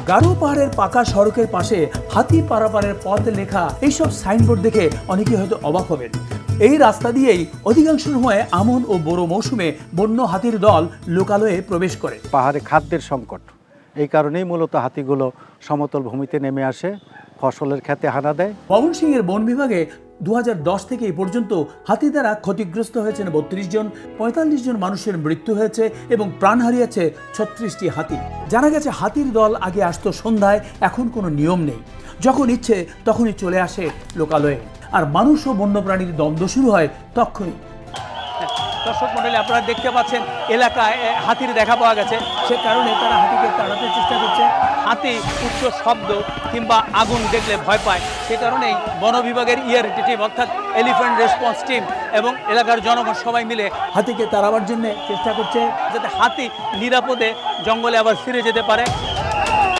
গারো পাহাড়ের পাকা সড়কের পাশে হাতি পারাপারের পথ লেখা এইসব সাইনবোর্ড দেখে অনেকেই হয়তো অবাক হবেন। এই রাস্তা দিয়েই অধিকাংশ সময় আমন ও বোরো মৌসুমে বন্য হাতির দল লোকালয়ে প্রবেশ করে। পাহাড়ে খাদ্যের সংকট, এই কারণেই মূলত হাতিগুলো সমতল ভূমিতে নেমে আসে, ফসলের ক্ষেতে হানা দেয়। ময়মনসিংহের বন বিভাগে 2010 থেকে এই পর্যন্ত হাতি দ্বারা ক্ষতিগ্রস্ত হয়েছেন 32 জন, 45 জন মানুষের মৃত্যু হয়েছে এবং প্রাণ হারিয়েছে 36টি হাতি। জানা গেছে হাতির দল আগে আসতো সন্ধ্যায়, এখন কোনো নিয়ম নেই, যখন ইচ্ছে তখনই চলে আসে লোকালয়ে, আর মানুষ ও বন্যপ্রাণীর দ্বন্দ্ব শুরু হয় তখনই। দর্শক মণ্ডলী, আপনারা দেখতে পাচ্ছেন এলাকায় হাতির দেখা পাওয়া গেছে, সে কারণে তারা হাতিকে তাড়াতে চেষ্টা করছে। হাতি উচ্চ শব্দ কিংবা আগুন দেখলে ভয় পায়, সে কারণেই বন বিভাগের টিম অর্থাৎ এলিফ্যান্ট রেসপন্স টিম এবং এলাকার জনগণ সবাই মিলে হাতিকে তাড়াবার জন্য চেষ্টা করছে, যাতে হাতি নিরাপদে জঙ্গলে আবার ফিরে যেতে পারে।